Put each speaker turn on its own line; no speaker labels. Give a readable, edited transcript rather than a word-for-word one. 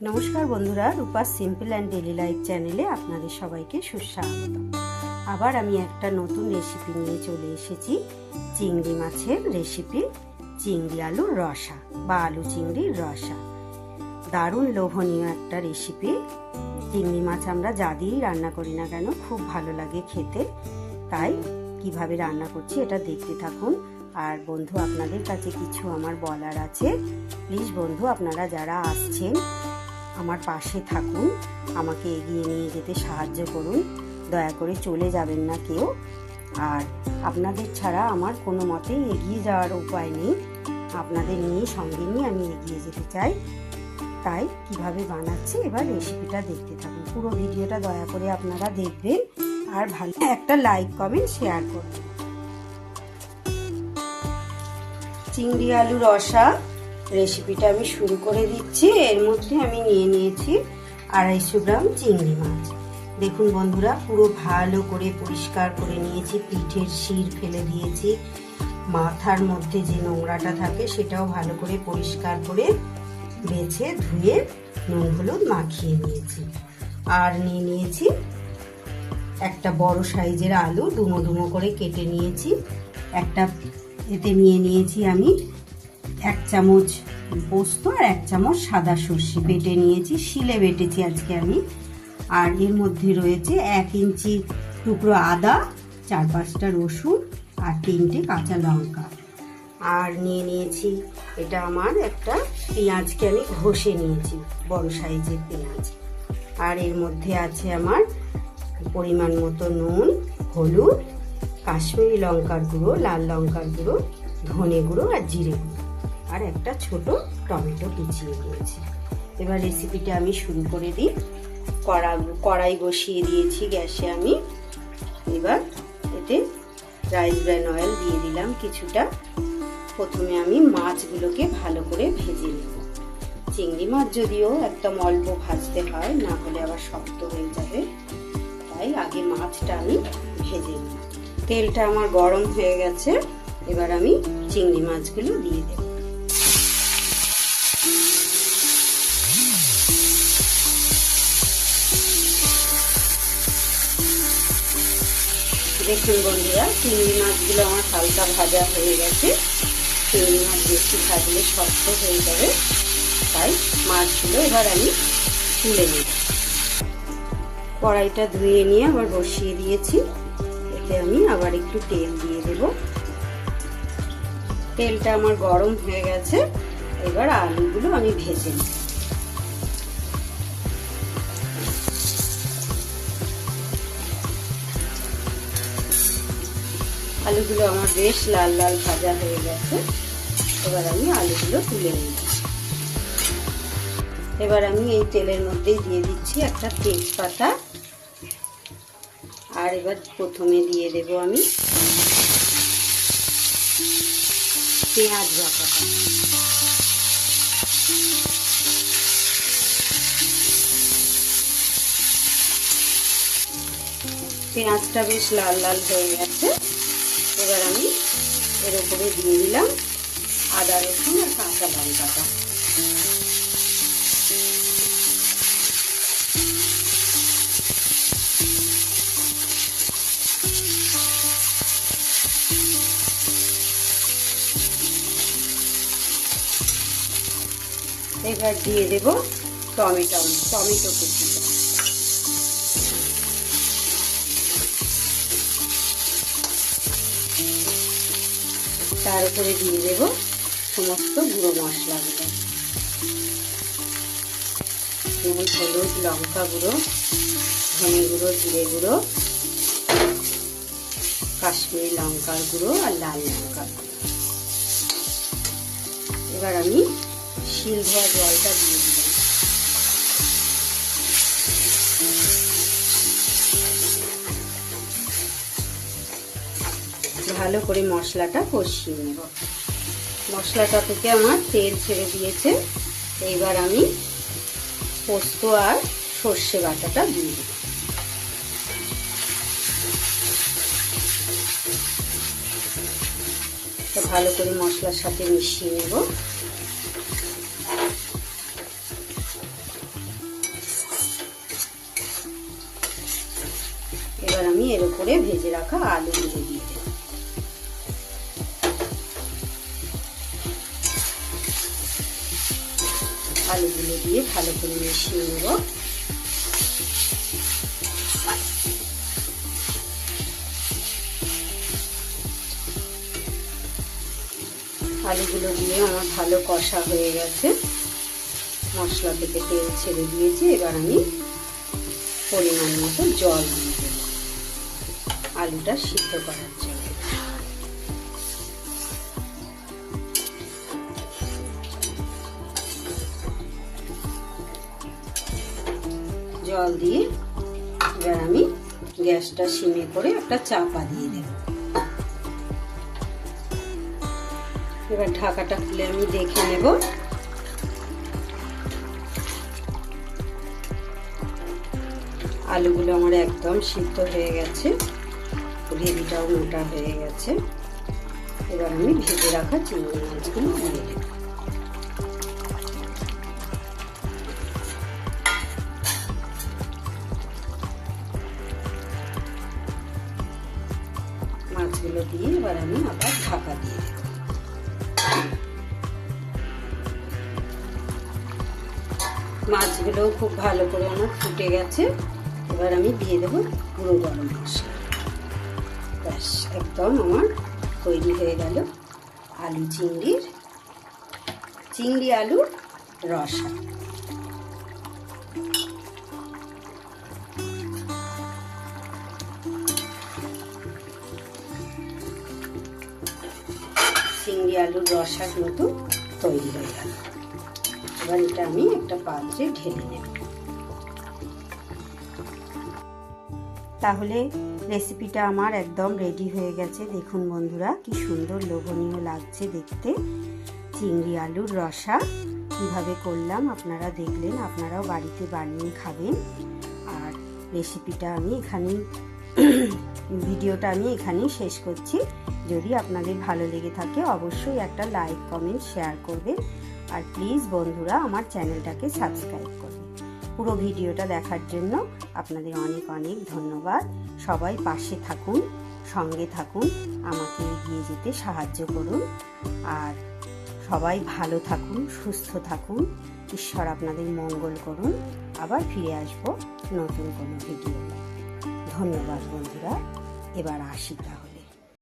নমস্কার বন্ধুরা, Rupa's simple and daily life চ্যানেলে আপনাদের সবাইকে সুস্বাগত। আবার আমি একটা নতুন রেসিপি নিয়ে চলে এসেছি। চিংড়ি মাছের রেসিপি, চিংড়ি আলুর রসা বা আলু চিংড়ির রসা। দারুণ লোভনীয় একটা রেসিপি। চিংড়ি মাছ আমরা যা দিয়েই রান্না করি না কেন খুব ভালো লাগে খেতে। তাই কিভাবে রান্না করছি এটা দেখতে থাকুন। আর বন্ধু, আপনাদের কাছে কিছু আমার বলার আছে। প্লিজ বন্ধু, আপনারা যারা আসছেন আমার পাশে থাকুন, আমাকে এগিয়ে নিয়ে যেতে সাহায্য করুন। দয়া করে চলে যাবেন না কেউ। আর আপনাদের ছাড়া আমার কোনো মতেই এগিয়ে যাওয়ার উপায় নেই। আপনাদের নিয়ে সঙ্গে নিয়ে আমি এগিয়ে যেতে চাই। তাই কিভাবে বানাচ্ছি এবার রেসিপিটা দেখতে থাকুন। পুরো ভিডিওটা দয়া করে আপনারা দেখবেন আর ভালো একটা লাইক কমেন্ট শেয়ার করবেন। চিংড়ি আলু রসা রেসিপিটা আমি শুরু করে দিচ্ছি। এর মধ্যে আমি নিয়ে নিয়েছি 250 গ্রাম চিংড়ি মাছ। দেখুন বন্ধুরা, পুরো ভালো করে পরিষ্কার করে নিয়েছি। পিঠের শির ফেলে দিয়েছি, মাথার মধ্যে যে নোংরাটা থাকে সেটাও ভালো করে পরিষ্কার করে বেছে ধুয়ে নুন হলুদ মাখিয়ে নিয়েছি। আর নিয়ে নিয়েছি একটা বড় সাইজের আলু, ডুমো ডুমো করে কেটে নিয়েছি। এতে নিয়ে নিয়েছি আমি 1 চামচ পোস্ত আর 1 চামচ সাদা সর্ষে বেটে নিয়েছি, শিলে বেটেছি আজকে আমি। আর এর মধ্যে রয়েছে 1 ইঞ্চি টুকরো আদা, 4-5টা রসুন আর 3টে কাঁচা লঙ্কা। আর নিয়ে নিয়েছি এটা আমার একটা পেঁয়াজকে আমি ঘষে নিয়েছি, বড় সাইজের পেঁয়াজ। আর এর মধ্যে আছে আমার পরিমাণ মতো নুন, হলুদ, কাশ্মীরি লঙ্কার গুঁড়ো, লাল লঙ্কার গুঁড়ো, ধনে গুঁড়ো আর জিরে গুঁড়ো, আর একটা ছোট টমেটো কুচিয়ে নিয়েছি। এবার রেসিপিটা আমি শুরু করে দিই। কড়াই বসিয়ে দিয়েছি গ্যাসে আমি। এবার এতে রাইস ব্র্যান অয়েল দিয়ে দিলাম কিছুটা। প্রথমে আমি মাছগুলোকে ভালো করে ভেজে নেব। চিংড়ি মাছ যদিও একদম অল্প ভাজতে হয়, না হলে আবার শক্ত হয়ে যাবে। তাই আগে মাছটা আমি ভেজে নিই। তেলটা আমার গরম হয়ে গেছে। এবার আমি চিংড়ি মাছগুলো দিয়ে দেব। দেখুন বন্ধুরা, চিংড়ি মাছগুলো আমার হালকা ভাজা হয়ে গেছে। চিংড়ি মাছ বেশি ভাজলে শক্ত হয়ে যাবে, তাই মাছগুলো এবার আমি তুলে নিই। কড়াইটা ধুয়ে নিয়ে আবার বসিয়ে দিয়েছি। এতে আমি আবার একটু তেল দিয়ে দেব। তেলটা আমার গরম হয়ে গেছে। এবার আলুগুলো আমি ভেজে নিই। আলুগুলো আমার বেশ লাল লাল ভাজা হয়ে গেছে। এবার আমি আলুগুলো তুলে নিই। এবার আমি এই তেলের মধ্যেই দিয়ে দিচ্ছি একটা তেজপাতা। আর এবার প্রথমে দিয়ে দেব আমি পেঁয়াজ বাটাটা। পেঁয়াজটা বেশ লাল লাল হয়ে গেছে। এবার আমি এর উপরে দিয়ে দিলাম আদা রসুন আর কাঁচা লঙ্কাটা। এবার দিয়ে দেব টমেটো কুচিটা। তার উপরে দিয়ে দেব সমস্ত গুঁড়ো মশলাগুলো, যেমন হলুদ, লঙ্কা গুঁড়ো, ধনে গুঁড়ো, জিরে গুঁড়ো, কাশ্মীরি লঙ্কার গুঁড়ো আর লাল লঙ্কার গুঁড়ো। এবার আমি শিল ধোয়া জলটা দিয়ে দিলাম। ভালো করে মশলাটা কষিয়ে নেব। মশলাটা থেকে আমার তেল ছেড়ে দিয়েছে। এইবার আমি পোস্ত আর সর্ষে বাটাটা দিয়ে দেব। ভালো করে মশলার সাথে মিশিয়ে নেব। এবার আমি এর উপরে ভেজে রাখা আলুগুলো দিয়ে দেব। আলুগুলো দিয়ে ভালো করে মিশিয়ে নেব। আলুগুলো দিয়ে আমার ভালো কষা হয়ে গেছে, মশলা থেকে তেল ছেড়ে দিয়েছি। এবার আমি পরিমাণ মতো জল দিয়ে দেব আলুটা সিদ্ধ করার জন্য। জল দিয়ে এবার আমি গ্যাসটা সিমে করে একটা চাপা দিয়ে দেব। এবার ঢাকাটা খুলে আমি দেখে নেব। আলুগুলো আমার একদম সিদ্ধ হয়ে গেছে, গ্রেভিটাও মোটা হয়ে গেছে। এবার আমি ভেজে রাখা চিংড়ি মাছগুলো দিয়ে দেব। মাছগুলো দিয়ে এবার আমি আবার ঢাকা দিয়ে দেব। মাছগুলো খুব ভালো করে আমার ফুটে গেছে। এবার আমি দিয়ে দেবো গুঁড়ো গরম মশলা। ব্যাস, একদম আমার তৈরি হয়ে গেল চিংড়ি আলুর রসা। চিংড়ি আলুর রসা কিন্তু তৈরি হয়ে গেল। এবার এটা আমি একটা পাত্রে ঢেলে নেব। তাহলে রেসিপিটা আমার একদম রেডি হয়ে গেছে। দেখুন বন্ধুরা, কি সুন্দর লোভনীয় লাগছে দেখতে। চিংড়ি আলুর রসা কিভাবে করলাম আপনারা দেখলেন, আপনারাও বাড়িতে বানিয়ে খাবেন। আর রেসিপিটা আমি এখানেই ভিডিওটা আমি এখানেই শেষ করছি। যদি আপনাদের ভালো লেগে থাকে অবশ্যই একটা লাইক, কমেন্ট, শেয়ার করবেন। আর প্লিজ বন্ধুরা আমার চ্যানেলটাকে সাবস্ক্রাইব করবেন। পুরো ভিডিওটা দেখার জন্য আপনাদের অনেক অনেক ধন্যবাদ। সবাই পাশে থাকুন, সঙ্গে থাকুন, আমাকে এগিয়ে যেতে সাহায্য করুন। আর সবাই ভালো থাকুন, সুস্থ থাকুন। ঈশ্বর আপনাদের মঙ্গল করুন। আবার ফিরে আসবো নতুন কোনো ভিডিও। ধন্যবাদ বন্ধুরা, এবার আসি তাহলে।